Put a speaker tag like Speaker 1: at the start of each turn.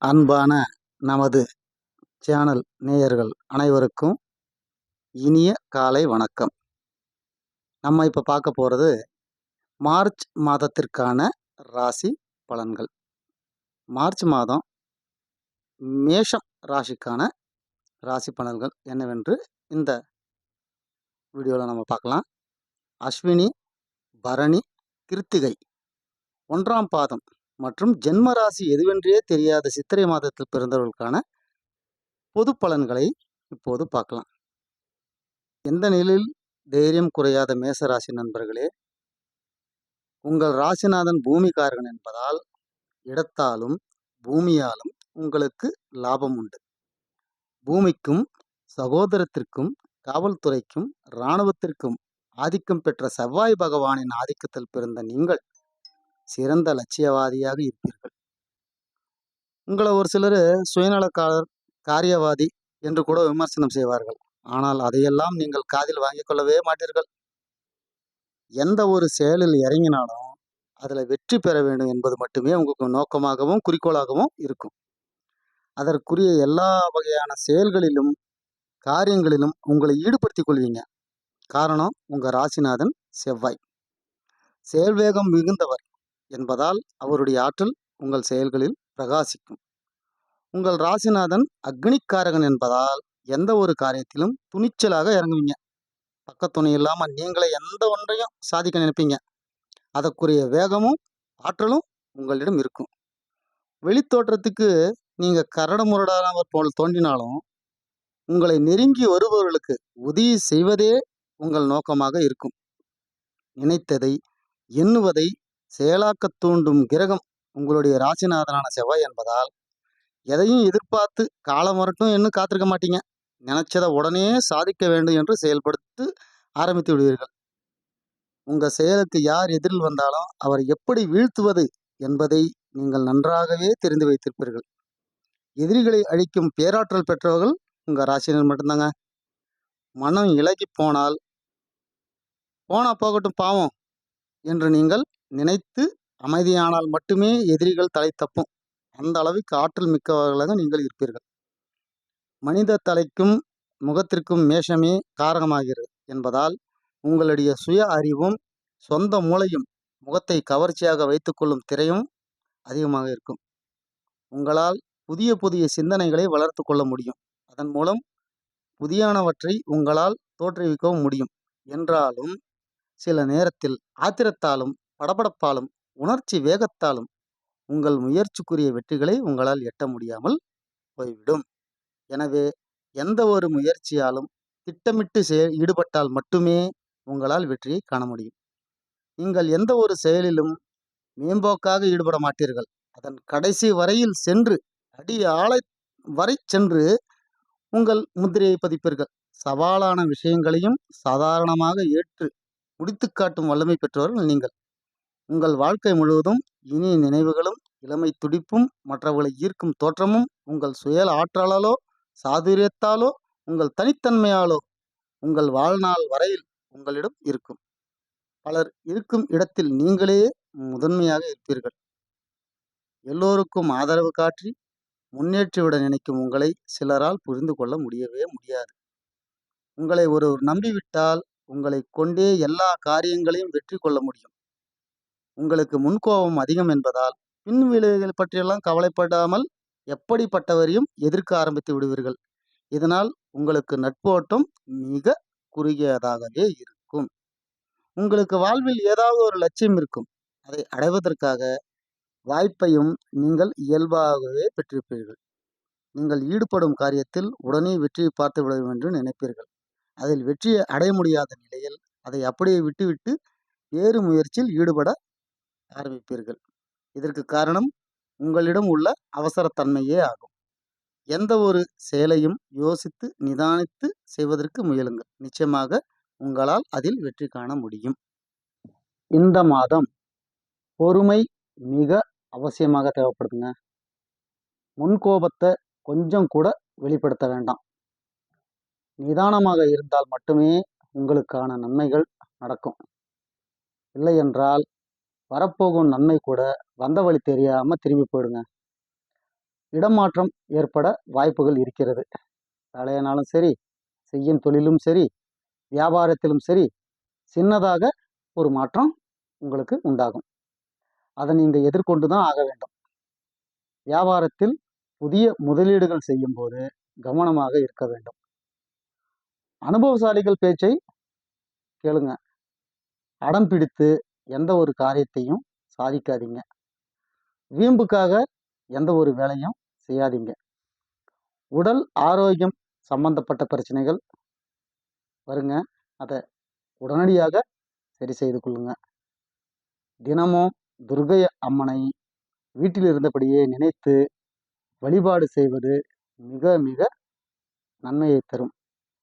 Speaker 1: அன்பான நமது சேனல் நேயர்கள் அனைவருக்கும் இனிய காலை வணக்கம். நம்ம இப்போ பார்க்க போகிறது மார்ச் மாதத்திற்கான ராசி பலன்கள். மார்ச் மாதம் மேஷம் ராசிக்கான ராசி பலன்கள் என்னவென்று இந்த வீடியோவில் நம்ம பார்க்கலாம். அஸ்வினி, பரணி, கிருத்திகை 1ஆம் பாதம் மற்றும் ஜென்ம ராசி எதுவென்றே தெரியாத சித்திரை மாதத்தில் பிறந்தவர்களுக்கான பொது பலன்களை இப்போது பார்க்கலாம். எந்த நிலையில் தைரியம் குறையாத மேசராசி நண்பர்களே, உங்கள் ராசிநாதன் பூமிகாரகன் என்பதால் இடத்தாலும் பூமியாலும் உங்களுக்கு லாபம் உண்டு. பூமிக்கும் சகோதரத்திற்கும் காவல்துறைக்கும் இராணுவத்திற்கும் ஆதிக்கம் பெற்ற செவ்வாய் பகவானின் ஆதிக்கத்தில் பிறந்த நீங்கள் சிறந்த லட்சியவாதியாக இருப்பீர்கள். உங்களை ஒரு சிலர் சுயநலக்காரர், காரியவாதி என்று கூட விமர்சனம் செய்வார்கள். ஆனால் அதையெல்லாம் நீங்கள் காதில் வாங்கிக் கொள்ளவே மாட்டீர்கள். எந்த ஒரு செயலில் இறங்கினாலும் அதில் வெற்றி பெற வேண்டும் என்பது மட்டுமே உங்களுக்கு நோக்கமாகவும் குறிக்கோளாகவும் இருக்கும். அதற்குரிய எல்லா வகையான செயல்களிலும் காரியங்களிலும் உங்களை ஈடுபடுத்திக் கொள்வீங்க. காரணம், உங்கள் ராசிநாதன் செவ்வாய் செயல்வேகம் மிகுந்தவர் என்பதால் அவருடைய ஆற்றல் உங்கள் செயல்களில் பிரகாசிக்கும். உங்கள் ராசிநாதன் அக்னிக்காரகன் என்பதால் எந்த ஒரு காரியத்திலும் துணிச்சலாக இறங்குவீங்க. பக்கத்துணை இல்லாமல் நீங்களே எந்த ஒன்றையும் சாதிக்க நினைப்பீங்க. அதற்குரிய வேகமும் ஆற்றலும் உங்களிடம் இருக்கும். வெளித்தோற்றத்துக்கு நீங்கள் கரடு முரடானவர் போல் தோன்றினாலும் உங்களை நெருங்கி வருபவர்களுக்கு உதவி செய்வதே உங்கள் நோக்கமாக இருக்கும். நினைத்ததை எண்ணுவதை செயலாக்க தூண்டும் கிரகம் உங்களுடைய ராசிநாதனான செவ்வாய் என்பதால் எதையும் எதிர்பார்த்து காலம் வரட்டும் என்று காத்திருக்க மாட்டீங்க. நினைச்சதை உடனே சாதிக்க வேண்டும் என்று செயல்படுத்த ஆரம்பித்து விடுவீர்கள். உங்கள் செயலுக்கு யார் எதிரில் வந்தாலும் அவரை எப்படி வீழ்த்துவது என்பதை நீங்கள் நன்றாகவே தெரிந்து வைத்திருப்பீர்கள். எதிரிகளை அழிக்கும் பேராற்றல் பெற்றவர்கள் உங்கள் ராசினர் மட்டும்தாங்க. மனம் இலகி போனால் போகட்டும் பாவம் என்று நீங்கள் நினைத்து அமைதியானால் மட்டுமே எதிரிகள் தலை தப்பும். அந்த அளவுக்கு ஆற்றல் மிக்கவர்களாக நீங்கள் இருப்பீர்கள். மனித தலைக்கும் முகத்திற்கும் மேஷமே காரணமாகிறது என்பதால் உங்களுடைய சுய அறிவும் சொந்த மூளையும் முகத்தை கவர்ச்சியாக வைத்துக்கொள்ளும் திரையும் அதிகமாக இருக்கும். உங்களால் புதிய புதிய சிந்தனைகளை வளர்த்து கொள்ள முடியும். அதன் மூலம் புதியானவற்றை உங்களால் தோற்றுவிக்கவும் முடியும். என்றாலும் சில நேரத்தில் ஆத்திரத்தாலும் படபடப்பாலும் உணர்ச்சி வேகத்தாலும் உங்கள் முயற்சிக்குரிய வெற்றிகளை உங்களால் எட்ட முடியாமல் போய்விடும். எனவே எந்த ஒரு முயற்சியாலும் திட்டமிட்டு ஈடுபட்டால் மட்டுமே உங்களால் வெற்றியை காண முடியும். நீங்கள் எந்த ஒரு செயலிலும் மேம்போக்காக ஈடுபட மாட்டீர்கள். அதன் கடைசி வரையில் சென்று அடி ஆழை வரை சென்று உங்கள் முத்திரையை பதிப்பீர்கள். சவாலான விஷயங்களையும் சாதாரணமாக ஏற்று முடித்து காட்டும் வல்லமை பெற்றவர்கள் நீங்கள். உங்கள் வாழ்க்கை முழுவதும் இனிய நினைவுகளும் இளமை துடிப்பும் மற்றவர்களை ஈர்க்கும் தோற்றமும் உங்கள் சுய ஆற்றலாலோ சாதுரியத்தாலோ உங்கள் தனித்தன்மையாலோ உங்கள் வாழ்நாள் வரையில் உங்களிடம் இருக்கும். பலர் இருக்கும் இடத்தில் நீங்களே முதன்மையாக இருப்பீர்கள். எல்லோருக்கும் ஆதரவு காட்டி முன்னேற்றிவிட நினைக்கும் உங்களை சிலரால் புரிந்து கொள்ள முடியவே முடியாது. உங்களை ஒருவர் நம்பிவிட்டால் உங்களை கொண்டே எல்லா காரியங்களையும் வெற்றி கொள்ள முடியும். உங்களுக்கு முன்கோபம் அதிகம் என்பதால் பின் விளைவுகள் பற்றியெல்லாம் கவலைப்படாமல் எப்படிப்பட்டவரையும் எதிர்க்க ஆரம்பித்து விடுவீர்கள். இதனால் உங்களுக்கு நட்போட்டம் மிக குறுகியதாகவே இருக்கும். உங்களுக்கு வாழ்வில் ஏதாவது ஒரு லட்சியம் இருக்கும். அதை அடைவதற்காக வாய்ப்பையும் நீங்கள் இயல்பாகவே பெற்றிருப்பீர்கள். நீங்கள் ஈடுபடும் காரியத்தில் உடனே வெற்றியை பார்த்து விட வேண்டும் என்று நினைப்பீர்கள். அதில் வெற்றியை அடைய முடியாத நிலையில் அதை அப்படியே விட்டுவிட்டு வேறு முயற்சியில் ஈடுபட ஆரம்பிப்பீர்கள். இதற்கு காரணம் உங்களிடம் உள்ள அவசரத்தன்மையே ஆகும். எந்த ஒரு செயலையும் யோசித்து நிதானித்து செய்வதற்கு முயலுங்கள். நிச்சயமாக உங்களால் அதில் வெற்றி காண முடியும். இந்த மாதம் பொறுமை மிக அவசியமாக தேவைப்படுதுங்க. முன்கோபத்தை கொஞ்சம் கூட வெளிப்படுத்த வேண்டாம். நிதானமாக இருந்தால் மட்டுமே உங்களுக்கான நன்மைகள் நடக்கும். இல்லை என்றால் வரப்போகும் நன்மை கூட வந்த வழி தெரியாமல் திரும்பி போயிடுங்க. இடமாற்றம் ஏற்பட வாய்ப்புகள் இருக்கிறது. வேலையானாலும் சரி, செய்யும் தொழிலும் சரி, வியாபாரத்திலும் சரி, சின்னதாக ஒரு மாற்றம் உங்களுக்கு உண்டாகும். அதை நீங்கள் எதிர்கொண்டு தான் ஆக வேண்டும். வியாபாரத்தில் புதிய முதலீடுகள் செய்யும்போது கவனமாக இருக்க வேண்டும். அனுபவசாலிகள் பேச்சை கேளுங்க. அடம் பிடித்து எந்த ஒரு காரியத்தையும் சாதிக்காதீங்க. வீம்புக்காக எந்த ஒரு வேலையும் செய்யாதீங்க. உடல் ஆரோக்கியம் சம்பந்தப்பட்ட பிரச்சனைகள் வருங்க. அதை உடனடியாக சரி செய்து கொள்ளுங்க. தினமும் துர்கை அம்மனை வீட்டில் இருந்தபடியே நினைத்து வழிபாடு செய்வது மிக மிக நன்மையை தரும்.